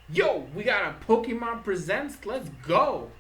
Yo, we got a Pokemon Presents. Let's go.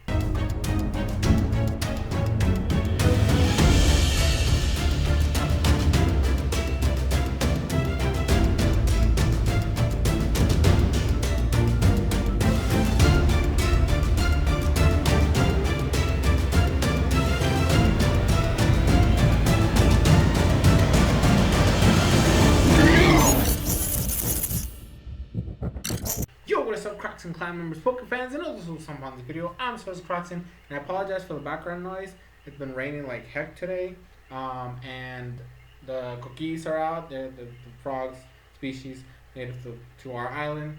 Yo, what is up, Crockxen clan members, Poke fans, and others who some on this video. I'm SoresanCrockxen, and I apologize for the background noise. It's been raining like heck today, and the cookies are out. They're the frogs species native to our island,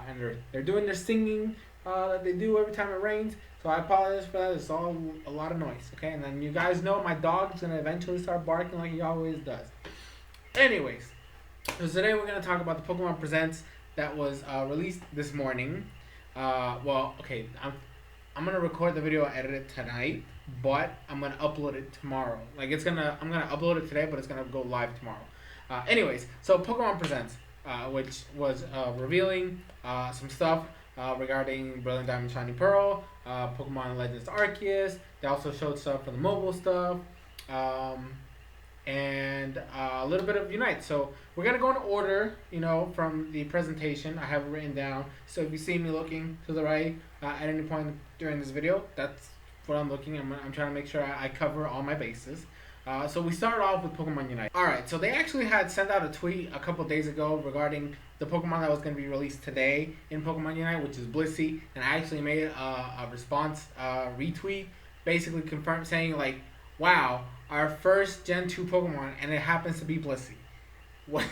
and they're doing their singing that they do every time it rains. So I apologize for that. It's all a lot of noise, okay? And then you guys know my dog's gonna eventually start barking like he always does. Anyways, so today we're gonna talk about the Pokemon Presents that was released this morning. Well, okay, I'm gonna record the video, edit it tonight, but I'm gonna upload it tomorrow. Like I'm gonna upload it today, but it's gonna go live tomorrow. Anyways, so Pokemon Presents, which was revealing some stuff regarding Brilliant Diamond, Shiny Pearl, Pokemon Legends Arceus. They also showed stuff for the mobile stuff. And a little bit of Unite. So we're gonna go in order, from the presentation. I have it written down. So if you see me looking to the right at any point during this video, that's what I'm looking. I'm trying to make sure I cover all my bases. So we start off with Pokemon Unite. Alright, so they actually had sent out a tweet a couple days ago regarding the Pokemon that was going to be released today in Pokemon Unite, which is Blissey. And I actually made a response retweet, basically confirmed saying like, wow, our first Gen 2 Pokemon, and it happens to be Blissey. What?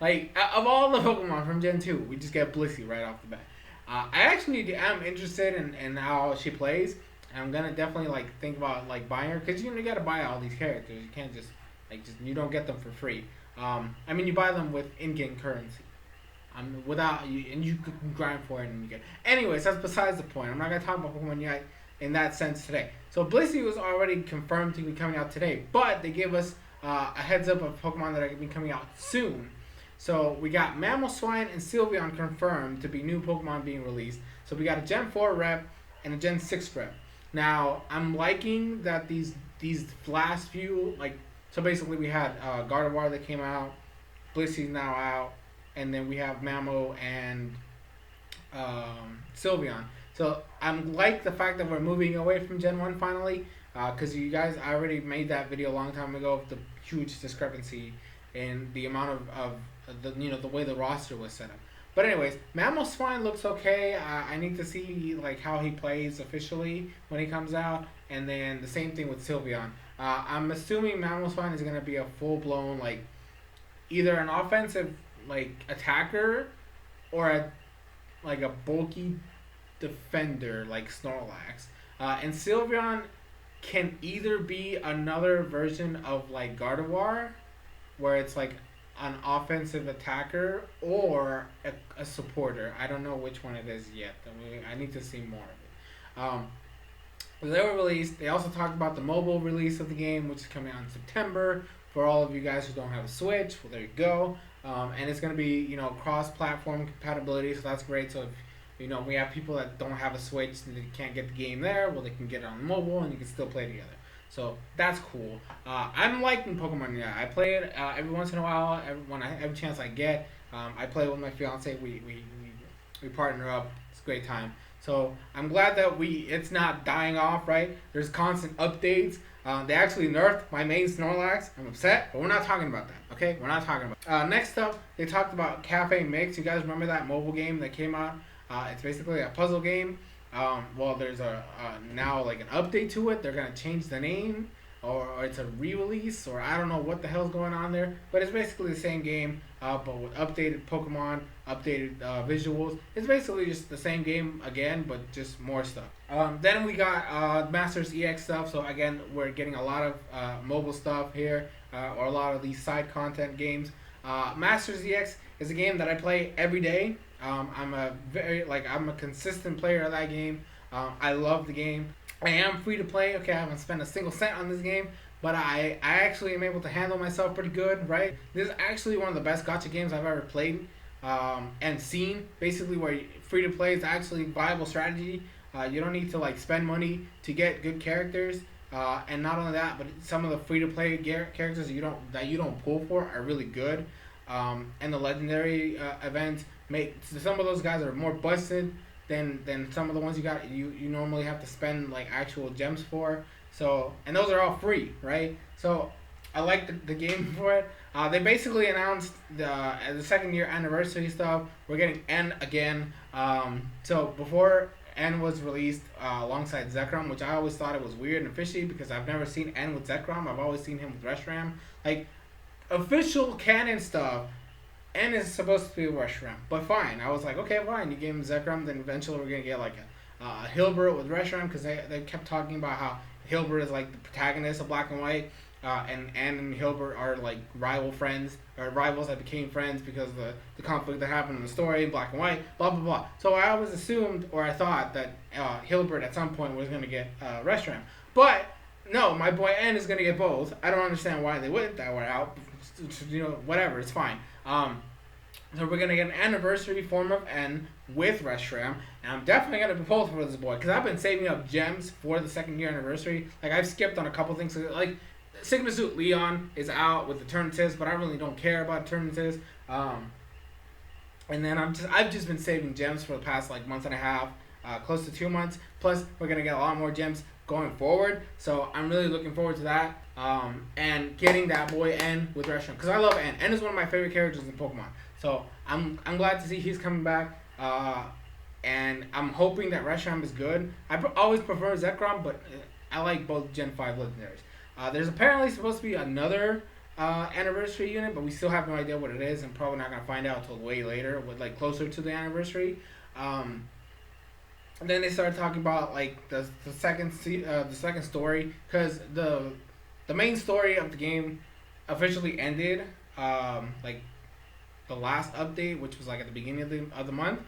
Like, of all the Pokemon from Gen 2, we just get Blissey right off the bat. I actually am interested in how she plays. And I'm gonna definitely think about buying her, because you gotta buy all these characters. You can't just you don't get them for free. I mean, you buy them with in-game currency. Without you, and you can grind for it and you get. Anyways, that's besides the point. I'm not gonna talk about Pokemon Unite in that sense today. So Blissey was already confirmed to be coming out today, but they gave us a heads up of Pokemon that are going to be coming out soon. So we got Mamoswine and Sylveon confirmed to be new Pokemon being released. So we got a Gen 4 rep and a Gen 6 rep. Now, I'm liking that these last few, so basically we had Gardevoir that came out, Blissey's now out, and then we have Mamo and Sylveon. So I'm like the fact that we're moving away from Gen 1 finally, because you guys, I already made that video a long time ago of the huge discrepancy in the amount of the way the roster was set up. But anyways, Mamoswine looks okay. I need to see how he plays officially when he comes out, and then the same thing with Sylveon. I'm assuming Mamoswine is gonna be a full blown either an offensive attacker or a bulky defender like Snorlax, and Sylveon can either be another version of Gardevoir, where it's an offensive attacker, or a supporter. I don't know which one it is yet. I need to see more of it. They were released. They also talked about the mobile release of the game, which is coming out in September. For all of you guys who don't have a Switch, well, there you go. And it's going to be cross-platform compatibility, so that's great. So if we have people that don't have a Switch and they can't get the game there, well, they can get it on mobile and you can still play together. So that's cool. I'm liking Pokemon Unite. I play it every once in a while, every chance I get. I play with my fiance. We partner up. It's a great time. So I'm glad that it's not dying off, right? There's constant updates. They actually nerfed my main Snorlax. I'm upset, but we're not talking about that, okay? We're not talking about Next up, they talked about Cafe Mix. You guys remember that mobile game that came out? It's basically a puzzle game. Well, there's now an update to it. They're gonna change the name, or it's a re-release, or I don't know what the hell's going on there. But it's basically the same game, but with updated Pokemon, updated visuals. It's basically just the same game again, but just more stuff. Then we got Masters EX stuff. So again, we're getting a lot of mobile stuff here, or a lot of these side content games. Masters EX is a game that I play every day. I'm a consistent player of that game. I love the game. I am free to play. Okay, I haven't spent a single cent on this game, but I actually am able to handle myself pretty good, right? This is actually one of the best gacha games I've ever played. and seen, basically where free to play is actually a viable strategy. You don't need to like spend money to get good characters, and not only that, but some of the free to play characters that you don't pull for are really good. And the legendary events make some of those guys are more busted than some of the ones you normally have to spend like actual gems for. So, and those are all free, right? So I like the game for it. They basically announced the second year anniversary stuff. We're getting N again. So before N was released alongside Zekrom, which I always thought it was weird and fishy because I've never seen N with Zekrom. I've always seen him with Reshiram. Like official canon stuff, N is supposed to be Reshiram. But fine, I was like, okay, fine. You gave him Zekrom, then eventually we're gonna get like a Hilbert with Reshiram because they kept talking about how Hilbert is like the protagonist of Black and White. And Anne and Hilbert are like rival friends, or rivals that became friends because of the conflict that happened in the story, Black and White, blah blah blah. So I always assumed, or I thought that Hilbert at some point was gonna get Reshiram, but no, my boy N is gonna get both. I don't understand why they went that way out. You know, whatever, it's fine. So we're gonna get an anniversary form of N with Reshiram, and I'm definitely gonna be both for this boy because I've been saving up gems for the second year anniversary. Like I've skipped on a couple things, like Sigma Suit Leon is out with the Eternatus, but I really don't care about Eternatus. And then I've just been saving gems for the past like month and a half, close to 2 months. Plus, we're gonna get a lot more gems going forward, so I'm really looking forward to that. And getting that boy N with Reshiram because I love N. N is one of my favorite characters in Pokemon, so I'm glad to see he's coming back. And I'm hoping that Reshiram is good. I always prefer Zekrom, but I like both Gen 5 legendaries. There's apparently supposed to be another anniversary unit, but we still have no idea what it is, and probably not gonna find out until way later, with like closer to the anniversary. And then they started talking about like the second story, because the main story of the game officially ended like the last update, which was like at the beginning of the month,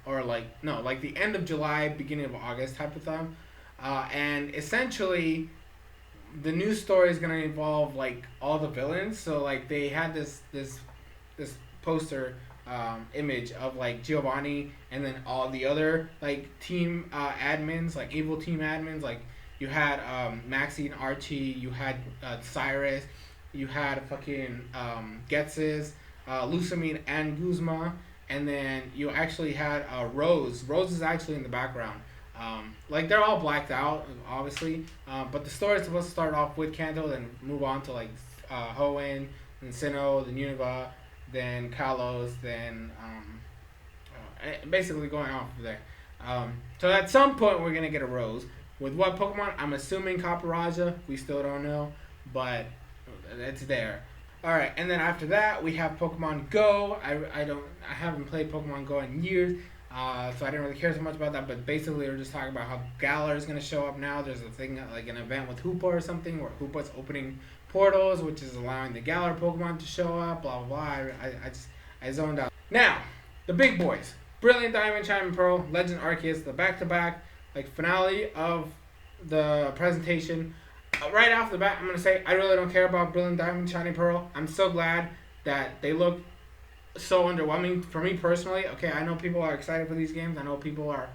or like no, like the end of July, beginning of August type of thing, and essentially the new story is gonna involve like all the villains. So like they had this poster image of like Giovanni and then all the other like team admins, like evil team admins. Like you had Maxie and Archie, you had Cyrus, you had fucking Ghetsis, Lusamine and Guzma, and then you actually had Rose. Rose is actually in the background. Like they're all blacked out, obviously, but the story is supposed to start off with Kanto, then move on to like Hoenn, then Sinnoh, then Unova, then Kalos, then basically going off of there. So at some point we're gonna get a Rose. With what Pokemon? I'm assuming Caparaja. We still don't know, but it's there. All right, and then after that we have Pokemon Go. I haven't played Pokemon Go in years. So I didn't really care so much about that, but basically we're just talking about how Galar is going to show up now. There's a thing, like an event with Hoopa or something, where Hoopa's opening portals, which is allowing the Galar Pokemon to show up, blah, blah, blah. I zoned out. Now, the big boys. Brilliant Diamond, Shining Pearl, Legend Arceus, the back-to-back, like, finale of the presentation. Right off the bat, I'm going to say I really don't care about Brilliant Diamond, Shining Pearl. I'm so glad that they look so underwhelming for me personally. Okay, I know people are excited for these games. I know people are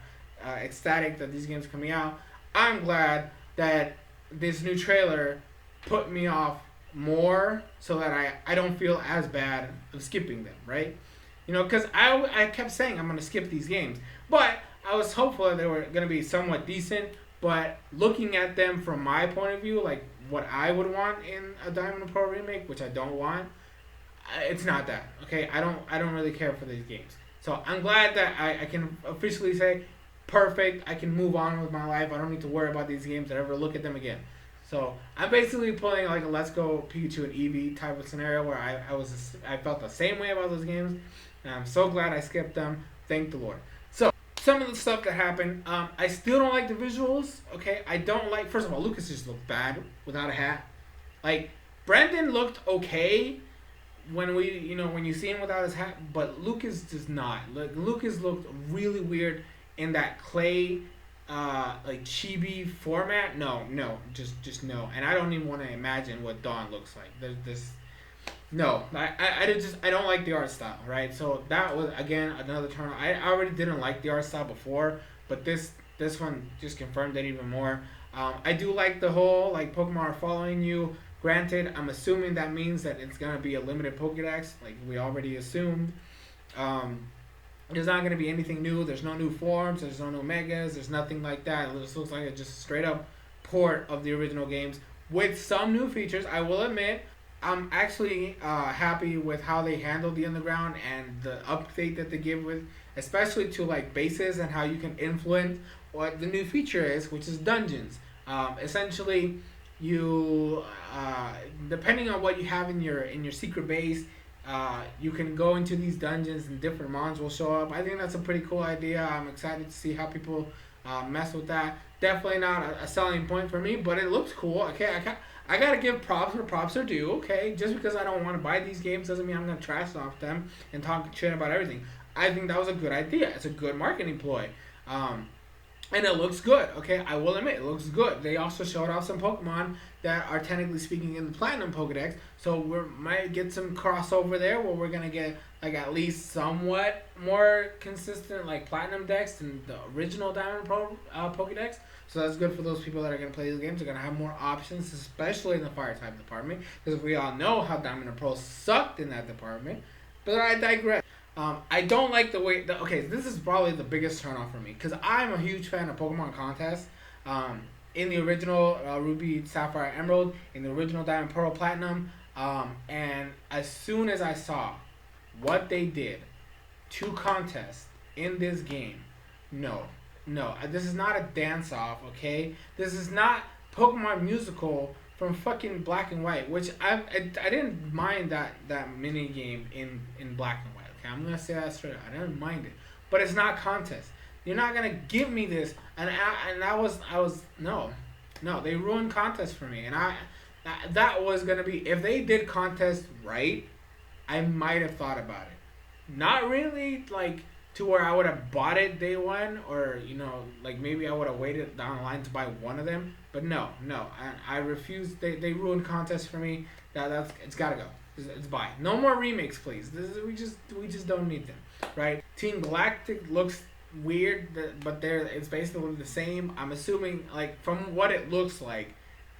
ecstatic that these games are coming out. I'm glad that this new trailer put me off more so that I don't feel as bad of skipping them, right? You know, because I kept saying I'm going to skip these games. But I was hopeful that they were going to be somewhat decent. But looking at them from my point of view, like what I would want in a Diamond and Pearl remake, which I don't want, it's not that. Okay, I don't really care for these games. So I'm glad that I can officially say, perfect, I can move on with my life. I don't need to worry about these games or ever look at them again. So I'm basically playing like a Let's Go Pikachu and Eevee type of scenario where I felt the same way about those games. And I'm so glad I skipped them. Thank the Lord. So some of the stuff that happened, I still don't like the visuals. Okay, I don't like. First of all, Lucas just looked bad without a hat. Like Brendan looked okay when you see him without his hat, but Lucas does not. Like Lucas looked really weird in that clay, like chibi format. No, just no. And I don't even want to imagine what Dawn looks like. There's this. No, I don't like the art style, right? So that was again another turn. I already didn't like the art style before, but this one just confirmed it even more. I do like the whole like Pokemon are following you. Granted, I'm assuming that means that it's gonna be a limited Pokédex, like we already assumed. Um, there's not gonna be anything new. There's no new forms. There's no new megas. There's nothing like that. It just looks like it's just straight up port of the original games with some new features. I will admit, I'm actually happy with how they handle the underground and the update that they give with, especially to like bases and how you can influence what the new feature is, which is dungeons. Essentially, you depending on what you have in your secret base, you can go into these dungeons and different mons will show up. I think that's a pretty cool idea. I'm excited to see how people mess with that. Definitely not a selling point for me, but it looks cool. Okay, I gotta give props where props are due. Okay, just because I don't want to buy these games doesn't mean I'm gonna trash off them and talk shit about everything. I think that was a good idea. It's a good marketing ploy. And it looks good, okay? I will admit, it looks good. They also showed off some Pokemon that are technically speaking in the Platinum Pokedex, so we might get some crossover there where we're gonna get like at least somewhat more consistent like Platinum decks than the original Diamond Pro Pokedex. So that's good for those people that are gonna play these games. They're gonna have more options, especially in the Fire type department, because we all know how Diamond and Pearl sucked in that department. But I digress. I don't like the way. Okay, this is probably the biggest turnoff for me because I'm a huge fan of Pokemon contests. In the original Ruby, Sapphire, Emerald, in the original Diamond, Pearl, Platinum, and as soon as I saw what they did to contests in this game, no, this is not a dance off. Okay, this is not Pokemon musical from fucking Black and White, which I didn't mind that mini game in Black and White. Okay, I'm gonna say that straight up. I didn't mind it, but it's not contest. You're not gonna give me this, and I was no, they ruined contest for me, and that was gonna be if they did contest right, I might have thought about it. Not really like to where I would have bought it day one, or like maybe I would have waited down the line to buy one of them. But no, I refuse. They ruined contest for me. It's gotta go. It's buy. No more remakes, please. We just don't need them, right? Team Galactic looks weird, but it's basically the same. I'm assuming, like from what it looks like,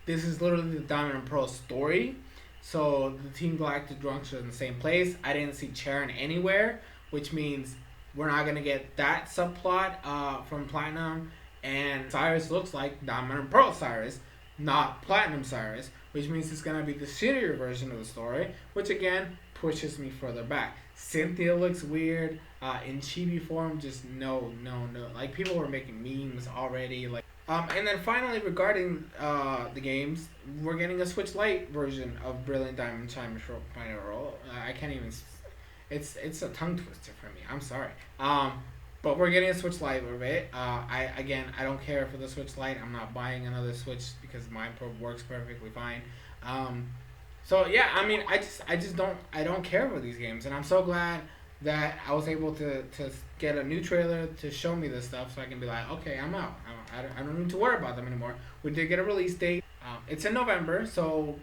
this is literally the Diamond and Pearl story. So the Team Galactic drunks are in the same place. I didn't see Charon anywhere, which means we're not gonna get that subplot from Platinum. And Cyrus looks like Diamond and Pearl Cyrus, not Platinum Cyrus, which means it's gonna be the shittier version of the story, which again pushes me further back. Cynthia looks weird in chibi form. Just no. Like people were making memes already. Like, and then finally regarding the games, we're getting a Switch Lite version of Brilliant Diamond Shine Pearl. I can't even. It's a tongue twister for me. I'm sorry. But we're getting a Switch Lite of it. I don't care for the Switch Lite. I'm not buying another Switch because mine works perfectly fine. So yeah, I mean, I just don't care for these games, and I'm so glad that I was able to get a new trailer to show me this stuff, so I can be like, okay, I'm out. I don't need to worry about them anymore. We did get a release date. It's in November, so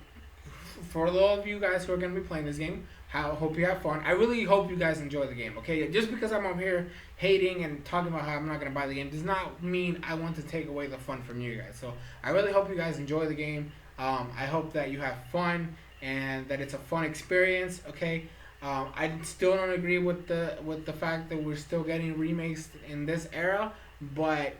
for all of you guys who are going to be playing this game, hope you have fun. I really hope you guys enjoy the game, okay? Just because I'm up here hating and talking about how I'm not going to buy the game does not mean I want to take away the fun from you guys. So I really hope you guys enjoy the game. I hope that you have fun and that it's a fun experience, okay? I still don't agree with the fact that we're still getting remakes in this era, but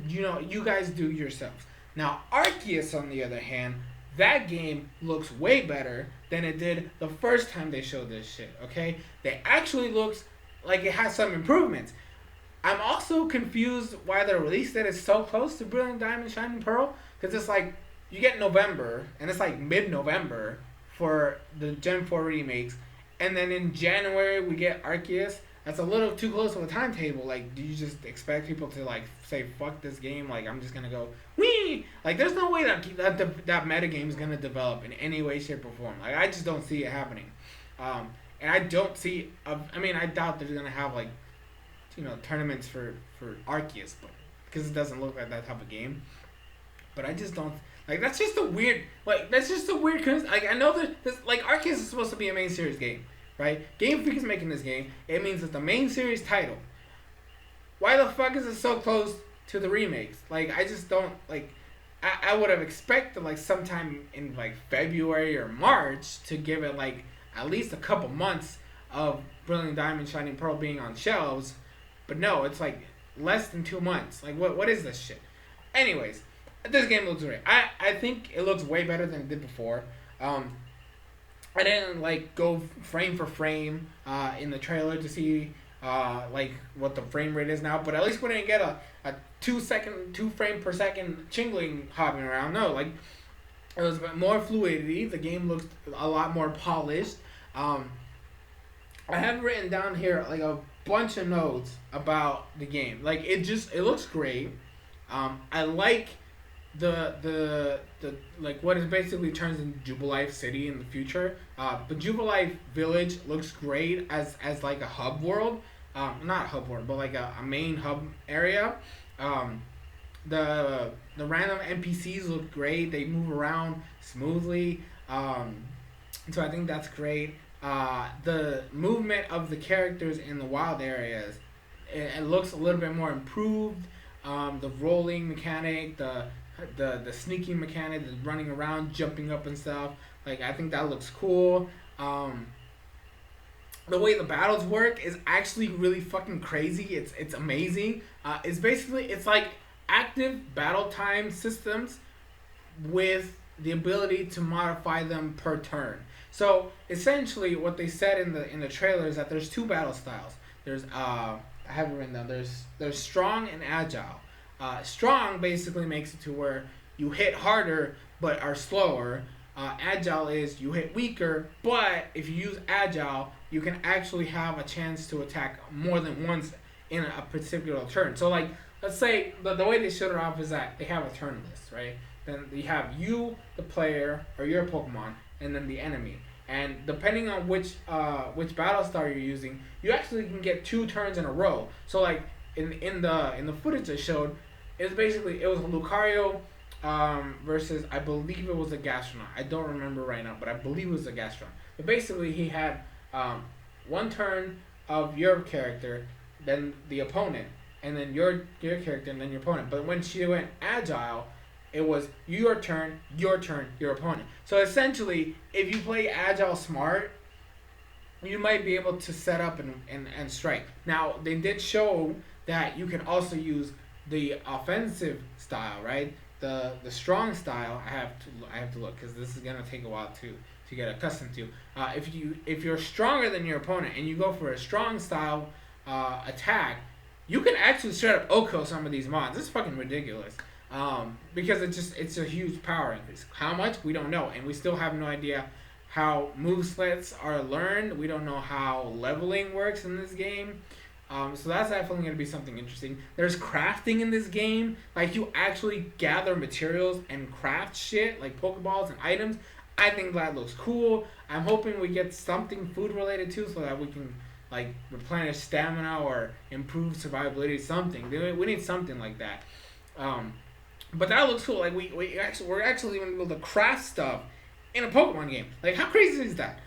you guys do yourselves. Now, Arceus, on the other hand, that game looks way better than it did the first time they showed this shit, okay? It actually looks like it has some improvements. I'm also confused why the release date is so close to Brilliant Diamond Shining Pearl, because it's like, you get November, and it's like mid-November for the Gen 4 remakes, and then in January we get Arceus. That's a little too close of a timetable. Like, do you just expect people to like say fuck this game? Like, I'm just gonna go wee. Like, there's no way that meta game is gonna develop in any way, shape, or form. Like, I just don't see it happening. And I don't see. I mean, I doubt they're gonna have like, tournaments for Arceus, but because it doesn't look like that type of game. But I just don't Like that's just a weird, cause like I know that this like Arceus is supposed to be a main series game, right? Game Freak is making this game. It means it's the main series title. Why the fuck is it so close to the remakes? Like I just don't like. I would have expected like sometime in like February or March to give it like at least a couple months of Brilliant Diamond, Shining Pearl being on shelves, but no, it's like less than 2 months. Like what is this shit? Anyways, this game looks great. I think it looks way better than it did before. I didn't like go frame for frame in the trailer to see like what the frame rate is now, but at least we didn't get a 2 frame per second chingling hopping around. No, like it was more fluidity. The game looked a lot more polished. I have written down here like a bunch of notes about the game. Like it looks great. I like the like what it basically turns into Jubilife City in the future. The Jubilife Village looks great as like a hub world. Not hub world, but like a main hub area. The random NPCs look great. They move around smoothly. So I think that's great. The movement of the characters in the wild areas, it looks a little bit more improved. The rolling mechanic, the sneaking mechanic, the running around, jumping up and stuff. Like I think that looks cool. The way the battles work is actually really fucking crazy. It's amazing. It's like active battle time systems with the ability to modify them per turn. So essentially, what they said in the trailer is that there's 2 battle styles. There's I have it written down. There's strong and agile. Strong basically makes it to where you hit harder but are slower. Agile is you hit weaker, but if you use agile, you can actually have a chance to attack more than once in a particular turn. So like, let's say the way they showed it off is that they have a turn list, right? Then you have you, the player, or your Pokemon, and then the enemy. And depending on which battle style you're using, you actually can get 2 turns in a row. So like in the footage they showed, it was a Lucario versus, I believe it was a Gastronaut. I don't remember right now, but I believe it was a Gastronaut. But basically he had 1 turn of your character, then the opponent, and then your character, and then your opponent. But when she went agile, it was your turn, your opponent. So essentially, if you play agile smart, you might be able to set up and strike. Now, they did show that you can also use the offensive style, right? The strong style. I have to look because this is gonna take a while to get accustomed to. If you're stronger than your opponent and you go for a strong style attack, you can actually straight up OHKO some of these mods. It's fucking ridiculous. Because it's a huge power increase. How much? We don't know, and we still have no idea how moveslets are learned. We don't know how leveling works in this game. So that's definitely going to be something interesting. There's crafting in this game. Like, you actually gather materials and craft shit, like Pokeballs and items. I think that looks cool. I'm hoping we get something food related too, so that we can like replenish stamina or improve survivability. Something. We need something like that. But that looks cool. Like we're actually even able to craft stuff in a Pokemon game. Like, how crazy is that?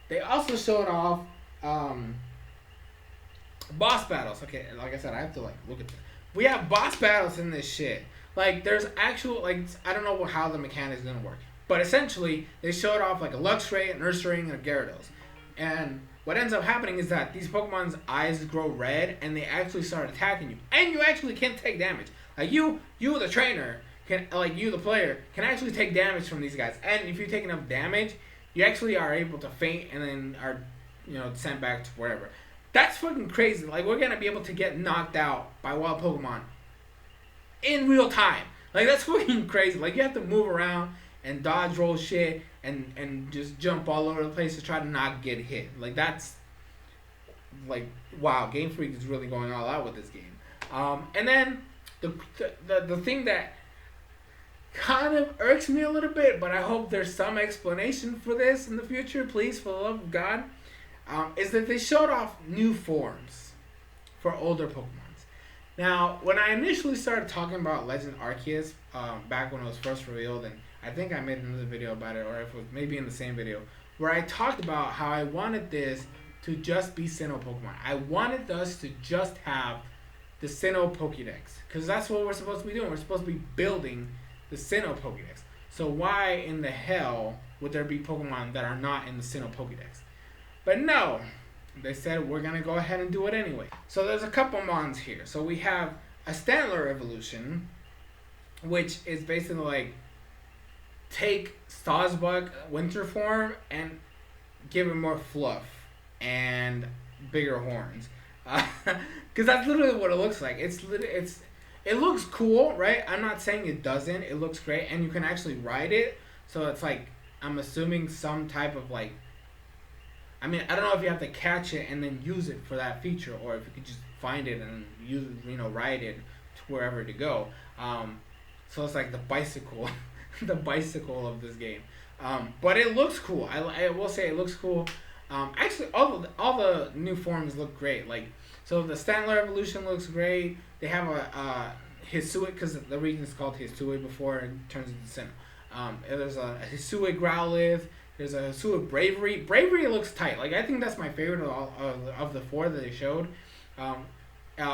They also showed off boss battles. Okay, like I said, I have to like look at this. We have boss battles in this shit. Like, there's actual, like, I don't know how the mechanic is gonna work, but essentially they showed off like a Luxray, an Ursaring, and a Gyarados. And what ends up happening is that these Pokemon's eyes grow red and they actually start attacking you, and you actually can take damage. Like you the trainer can, like you the player can actually take damage from these guys, and if you take enough damage, you actually are able to faint and then are, sent back to wherever. That's fucking crazy. Like, we're gonna be able to get knocked out by wild Pokemon in real time. Like, that's fucking crazy. Like, you have to move around and dodge roll shit and just jump all over the place to try to not get hit. Like, that's like, wow, Game Freak is really going all out with this game. And then the thing that kind of irks me a little bit, but I hope there's some explanation for this in the future, please, for the love of God, is that they showed off new forms for older Pokemons. Now, when I initially started talking about Legend Arceus, back when it was first revealed, and I think I made another video about it, or if it was maybe in the same video, where I talked about how I wanted this to just be Sinnoh Pokemon. I wanted us to just have the Sinnoh Pokédex, because that's what we're supposed to be doing. We're supposed to be building the Sinnoh Pokédex. So why in the hell would there be Pokemon that are not in the Sinnoh Pokédex? But no, they said we're going to go ahead and do it anyway. So there's a couple mons here. So we have a Stantler evolution, which is basically like take Sawsbuck winter form and give it more fluff and bigger horns. Because that's literally what it looks like. It looks cool, right? I'm not saying it doesn't. It looks great, and you can actually ride it. So it's like, I'm assuming some type of like, I mean, I don't know if you have to catch it and then use it for that feature, or if you could just find it and use it, you know, ride it to wherever to go. So it's like the bicycle, the bicycle of this game. But it looks cool. I will say it looks cool. Actually, all the new forms look great. Like, so the Stantler evolution looks great. They have a Hisui, because the region is called Hisui before it turns into Sinnoh. There's a Hisui Growlithe. There's a Hisui Bravery. Bravery looks tight. Like, I think that's my favorite of the four that they showed,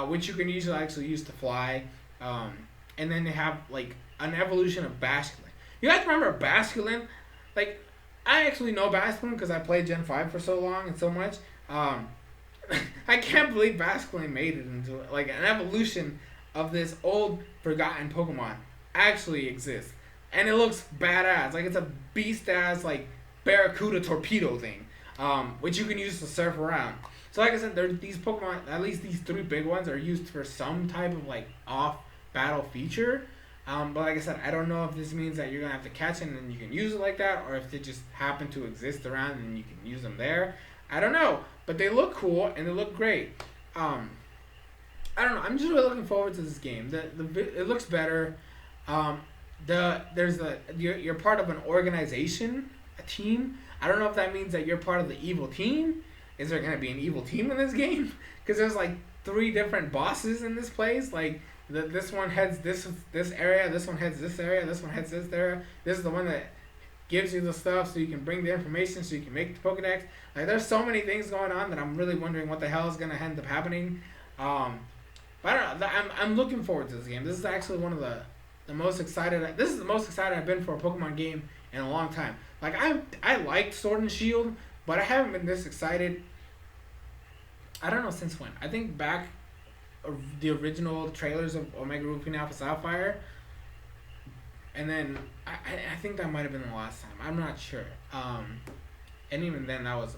which you can usually actually use to fly. And then they have like an evolution of Basculin. You guys remember Basculin? Like, I actually know Basculin because I played Gen 5 for so long and so much. I can't believe Basculin made it into like an evolution of this old forgotten Pokemon actually exists. And it looks badass. Like, it's a beast ass like Barracuda torpedo thing, which you can use to surf around. So like I said, these Pokemon, at least these three big ones, are used for some type of like off battle feature. But like I said, I don't know if this means that you're going to have to catch it and then you can use it like that, or if they just happen to exist around and you can use them there. I don't know. But they look cool and they look great. I don't know. I'm just really looking forward to this game. It looks better. You're part of an organization, a team. I don't know if that means that you're part of the evil team. Is there going to be an evil team in this game? Because there's like 3 different bosses in this place. Like, this one heads this area, this one heads this area, this one heads this area. This is the one that gives you the stuff so you can bring the information so you can make the Pokedex. Like, there's so many things going on that I'm really wondering what the hell is going to end up happening. But I don't know. I'm looking forward to this game. This is actually one of the most excited. This is the most excited I've been for a Pokemon game in a long time. Like, I liked Sword and Shield, but I haven't been this excited. I don't know since when. I think back the original trailers of Omega Ruby and Alpha Sapphire, and then I think that might have been the last time. I'm not sure. And even then, that was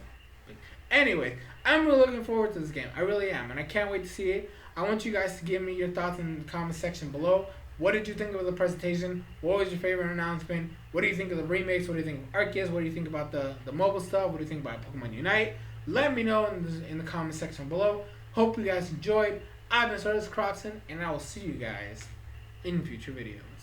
big. Anyway, I'm really looking forward to this game. I really am, and I can't wait to see it. I want you guys to give me your thoughts in the comment section below. What did you think of the presentation? What was your favorite announcement? What do you think of the remakes? What do you think of Arceus? What do you think about the mobile stuff? What do you think about Pokemon Unite? Let me know in the comment section below. Hope you guys enjoyed. I've been SoresanCrockxen, and I will see you guys in future videos.